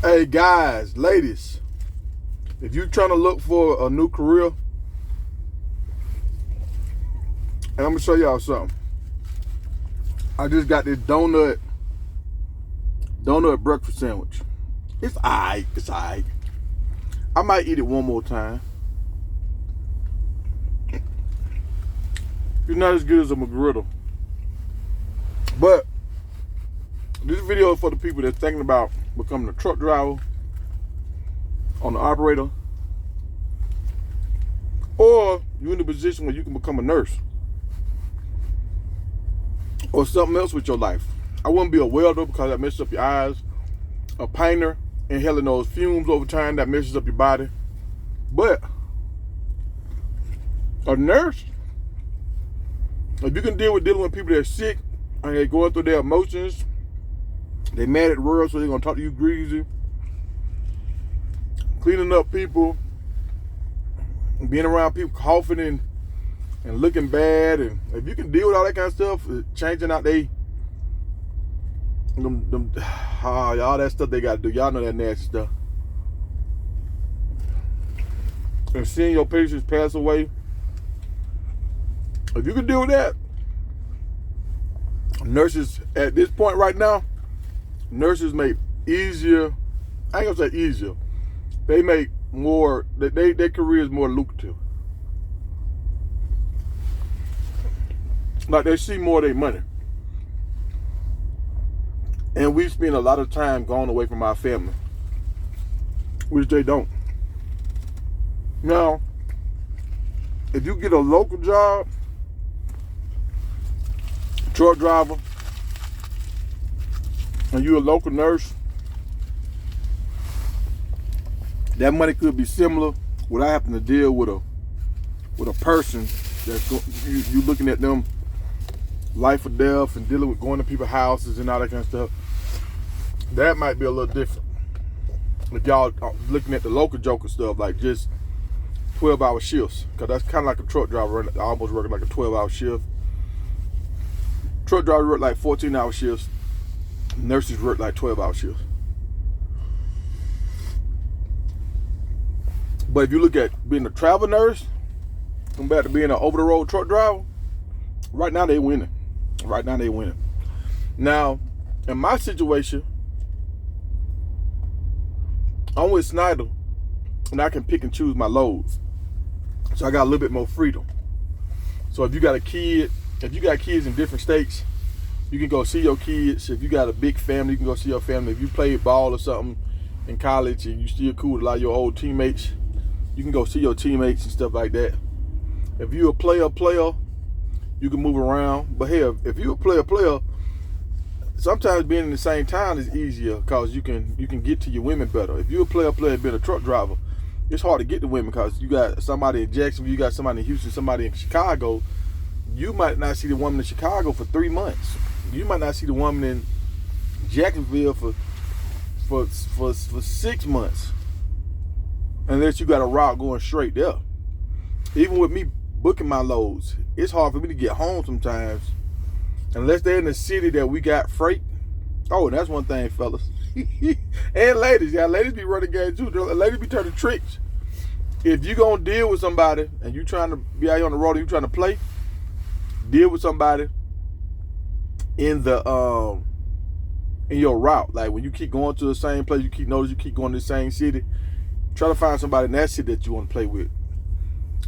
Hey guys, ladies, if you're trying to look for a new career, and I'm gonna show y'all something. I just got this donut breakfast sandwich. It's alright. It's alright. I might eat it one more time. It's not as good as a McGriddle. But this video is for the people that's thinking about becoming a truck driver, owner operator, or you're in a position where you can become a nurse or something else with your life. I wouldn't be a welder because that messes up your eyes. A painter, inhaling those fumes over time, that messes up your body. But a nurse, if you can dealing with people that are sick and they're going through their emotions, they mad at the world, so they're gonna talk to you greasy, cleaning up people, being around people coughing and looking bad, and if you can deal with all that kind of stuff, changing out all that stuff they gotta do, y'all know that nasty stuff, and seeing your patients pass away, if you can deal with that, nurses at this point right now, nurses make easier. I ain't gonna say easier. They make more. Their career is more lucrative. Like they see more of their money. And we spend a lot of time going away from our family, which they don't. Now, if you get a local job, truck driver, and you're a local nurse, that money could be similar without having to deal with a person that's you looking at them life or death and dealing with going to people's houses and all that kind of stuff. That might be a little different. If y'all are looking at the local joker stuff, like just 12-hour shifts, because that's kind of like a truck driver almost working like a 12-hour shift. Truck drivers work like 14-hour shifts. Nurses work like 12-hour shifts. But if you look at being a travel nurse compared to being an over-the-road truck driver, right now they winning. Right now they winning. Now, in my situation, I'm with Snyder, and I can pick and choose my loads. So I got a little bit more freedom. So if you got kids in different states, you can go see your kids. If you got a big family, you can go see your family. If you played ball or something in college and you still cool with a lot of your old teammates, you can go see your teammates and stuff like that. If you a player, you can move around. But hell, if you a player, sometimes being in the same town is easier because you can get to your women better. If you a player being a truck driver, it's hard to get to women because you got somebody in Jacksonville, you got somebody in Houston, somebody in Chicago. You might not see the woman in Chicago for 3 months. You might not see the woman in Jacksonville for 6 months, unless you got a route going straight there. Even with me booking my loads, it's hard for me to get home sometimes, unless they're in the city that we got freight. Oh, and that's one thing, fellas. And ladies, ladies be running game too. Ladies be turning tricks. If you gonna deal with somebody and you trying to be out here on the road and you trying to play, deal with somebody in your route. Like when you keep going to the same place, you keep going to the same city, try to find somebody in that city that you want to play with.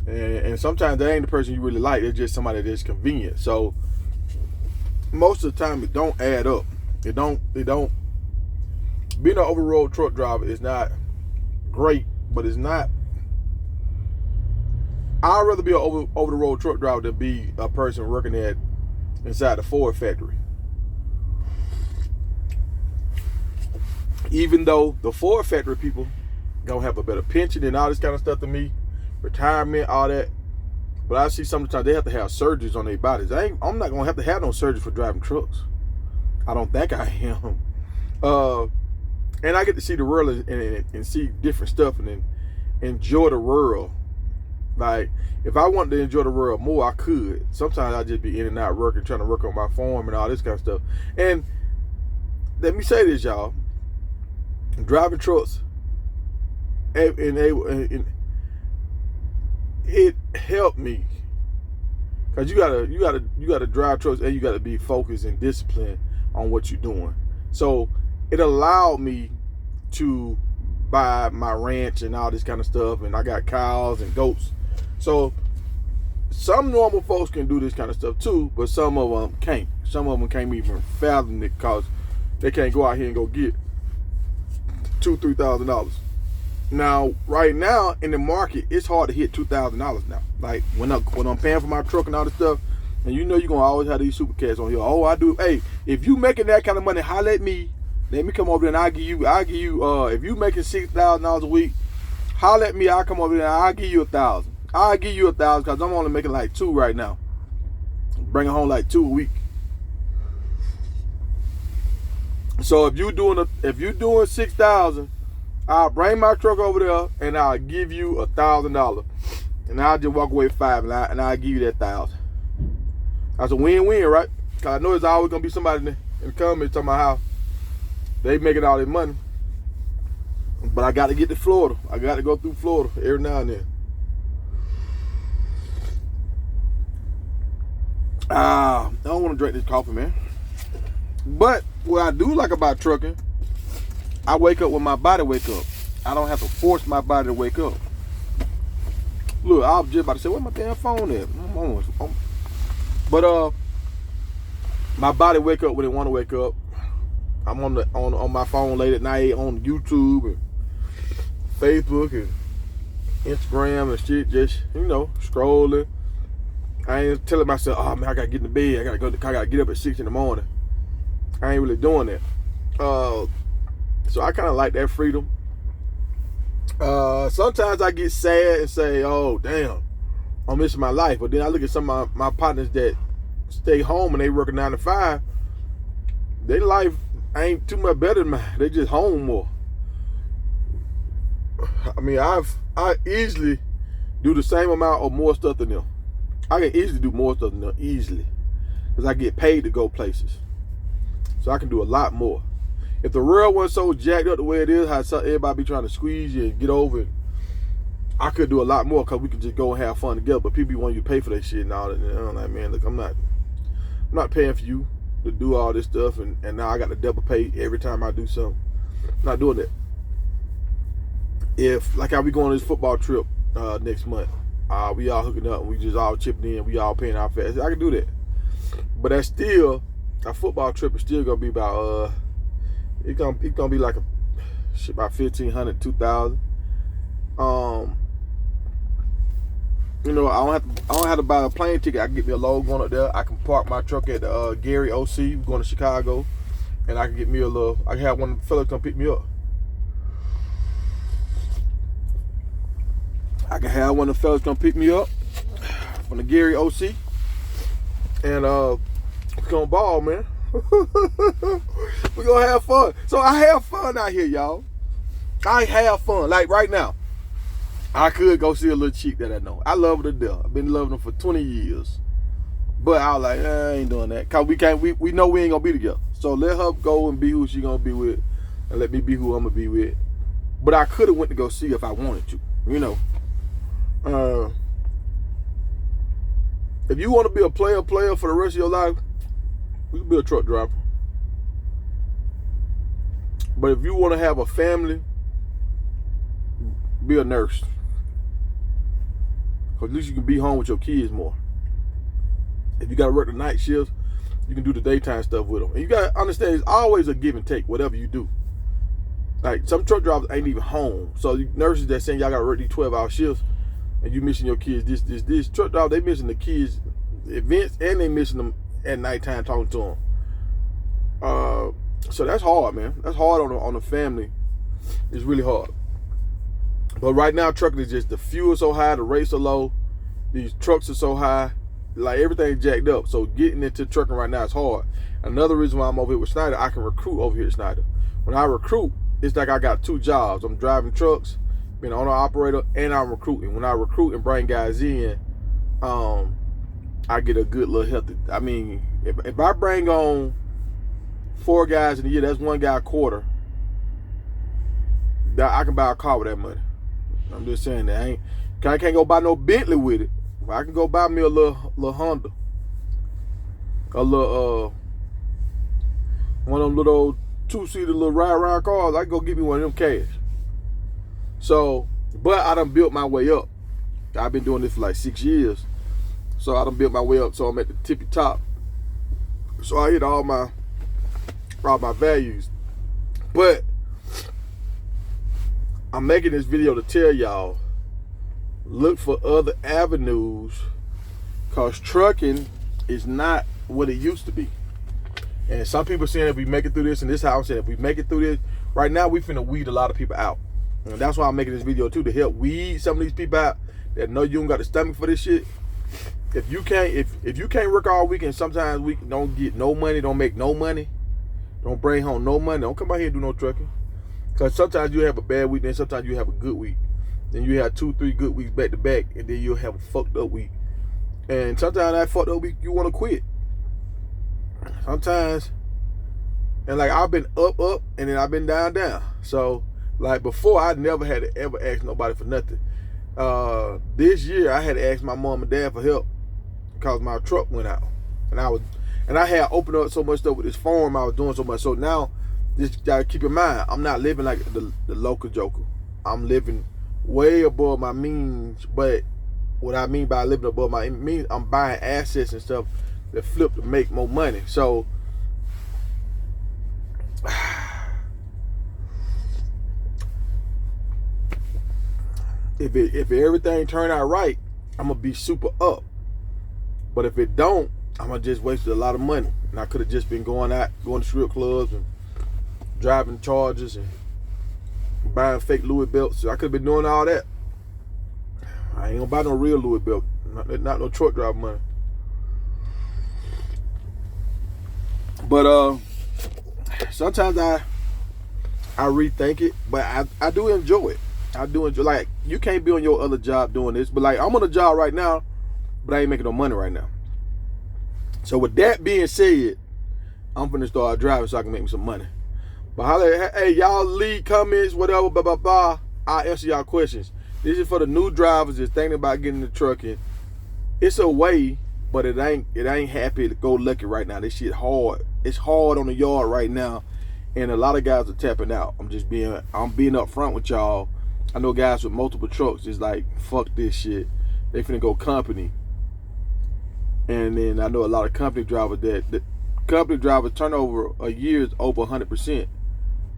And sometimes that ain't the person you really like. It's just somebody that's convenient. So most of the time it don't add up. It don't. Being an over-road truck driver is not great, but it's not. I'd rather be an over-the-road truck driver than be a person working inside the Ford factory. Even though the Ford factory people gonna have a better pension and all this kind of stuff than me, retirement, all that. But I see sometimes they have to have surgeries on their bodies. I'm not gonna have to have no surgery for driving trucks. I don't think I am. And I get to see the world and see different stuff and enjoy the world. Like, if I wanted to enjoy the world more, I could. Sometimes I just be in and out working, trying to work on my farm and all this kind of stuff. And let me say this, y'all. driving trucks, and it helped me, because you gotta drive trucks, and you gotta be focused and disciplined on what you're doing. So it allowed me to buy my ranch and all this kind of stuff, and I got cows and goats. So some normal folks can do this kind of stuff too, but some of them can't. Some of them can't even fathom it, because they can't go out here and go get $2,000-$3,000. Now, right now in the market, it's hard to hit $2,000 now. Like when I'm paying for my truck and all this stuff, and you know you're gonna always have these super cats on here. Oh, I do. Hey, if you making that kind of money, holler at me. Let me come over there and I'll give you. If you making $6,000 a week, holler at me. I'll come over there and I'll give you $1,000. I'll give you $1,000 because I'm only making like $2 right now. Bringing home like $2 a week. So if you're doing $6,000, I'll bring my truck over there and I'll give you $1,000, and I'll just walk away with $5, and I'll give you that $1,000. That's a win-win, right? Cause I know there's always gonna be somebody in the comments talking about how they making all their money, but I got to get to Florida. I got to go through Florida every now and then. I don't want to drink this coffee, man. But what I do like about trucking, I wake up when my body wake up. I don't have to force my body to wake up. Look, I was just about to say, where's my damn phone at? But my body wake up when it want to wake up. I'm on my phone late at night on YouTube and Facebook and Instagram and shit, just scrolling. I ain't telling myself, oh man, I gotta get in the bed. I gotta get up at 6 in the morning. I ain't really doing that. So I kind of like that freedom. Sometimes I get sad and say, oh damn, I'm missing my life. But then I look at some of my partners that stay home and they work a 9 to 5. Their life ain't too much better than mine. They just home more. I mean, I easily do the same amount or more stuff than them. I can easily do more stuff than them, easily, because I get paid to go places. So I can do a lot more. If the world wasn't so jacked up the way it is, how everybody be trying to squeeze you and get over it, I could do a lot more, because we could just go and have fun together. But people want you to pay for that shit and all that. And I'm like, man, look, I'm not paying for you to do all this stuff, and now I got to double pay every time I do something. I'm not doing that. If, like, how we going on this football trip next month, we all hooking up and we just all chipping in, we all paying our fares. I can do that. But that's still, a football trip is still gonna be about it's gonna be like about $1,500, $2,000. I don't have to buy a plane ticket. I can get me a load going up there. I can park my truck at Gary OC, going to Chicago, and I can get me I can have one of the fellas come pick me up. I can have one of the fellas come pick me up from the Gary OC, and we're gonna ball, man. We're gonna have fun. So I have fun out here, y'all. I have fun. Like right now, I could go see a little chick that I know. I love her to death. I've been loving her for 20 years. But I was like, I ain't doing that. Cause we know we ain't gonna be together. So let her go and be who she gonna be with, and let me be who I'm gonna be with. But I could have went to go see her if I wanted to, If you want to be a player for the rest of your life, you can be a truck driver. But if you want to have a family, be a nurse. Because at least you can be home with your kids more. If you got to work the night shifts, you can do the daytime stuff with them. And you got to understand, it's always a give and take, whatever you do. Like, some truck drivers ain't even home. So nurses that saying y'all got to work these 12-hour shifts, and you missing your kids this. Truck drivers, they missing the kids events, and they missing them at nighttime talking to them. So that's hard, man. That's hard on the family. It's really hard. But right now, trucking is just, the fuel so high, the rates are low, these trucks are so high, like everything's jacked up. So getting into trucking right now is hard. Another reason why I'm over here with Schneider, I can recruit over here at Schneider. When I recruit, it's like I got 2 jobs. I'm driving trucks, being an owner operator, and I'm recruiting. When I recruit and bring guys in, I get a good little healthy. I mean, if I bring on 4 guys in a year, that's 1 guy a quarter. I can buy a car with that money. I'm just saying that I can't go buy no Bentley with it. But I can go buy me a little Honda, a little one of them little 2-seater little ride around cars. I can go get me one of them cash. So, but I done built my way up. I've been doing this for like 6 years. So I done built my way up. So I'm at the tippy top. So I hit all my values. But I'm making this video to tell y'all, look for other avenues, because trucking is not what it used to be. And some people saying if we make it through this, and this is how I'm saying, if we make it through this, right now we finna weed a lot of people out. And that's why I'm making this video too, to help weed some of these people out that know you don't got the stomach for this shit. If you can't work all weekend, sometimes we don't get no money, don't make no money, don't bring home no money, don't come out here and do no trucking. Because sometimes you have a bad week, then sometimes you have a good week. Then you have 2-3 good weeks back to back, and then you'll have a fucked up week. And sometimes that fucked up week, you want to quit. Sometimes, and like I've been up, and then I've been down. So like before, I never had to ever ask nobody for nothing. This year, I had to ask my mom and dad for help because my truck went out, and I had opened up so much stuff with this farm. I was doing so much. So now, just gotta keep in mind, I'm not living like the local joker. I'm living way above my means. But what I mean by living above my means, I'm buying assets and stuff that flip to make more money. So if everything turn out right, I'm gonna be super up. But if it don't, I'm gonna just wasted a lot of money. And I could have just been going to strip clubs and driving Chargers and buying fake Louis belts. So I could have been doing all that. I ain't gonna buy no real Louis belt, not no truck driver money. But sometimes I rethink it, but I do enjoy it. I do enjoy, like, you can't be on your other job doing this, but like I'm on a job right now, but I ain't making no money right now. So with that being said, I'm finna start driving so I can make me some money. But holla, hey, y'all leave comments, whatever, blah, blah, blah. I'll answer y'all questions. This is for the new drivers that's thinking about getting into trucking. It's a way, but it ain't happy to go lucky right now. This shit hard. It's hard on the yard right now, and a lot of guys are tapping out. I'm being upfront with y'all. I know guys with multiple trucks is like, fuck this shit. They finna go company. And then I know a lot of company drivers the company drivers turnover a year is over 100%.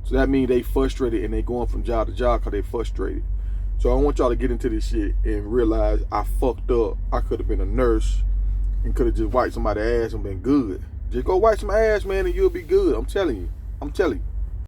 So that means they frustrated and they going from job to job because they frustrated. So I want y'all to get into this shit and realize I fucked up. I could have been a nurse and could have just wiped somebody's ass and been good. Just go wipe some ass, man, and you'll be good. I'm telling you.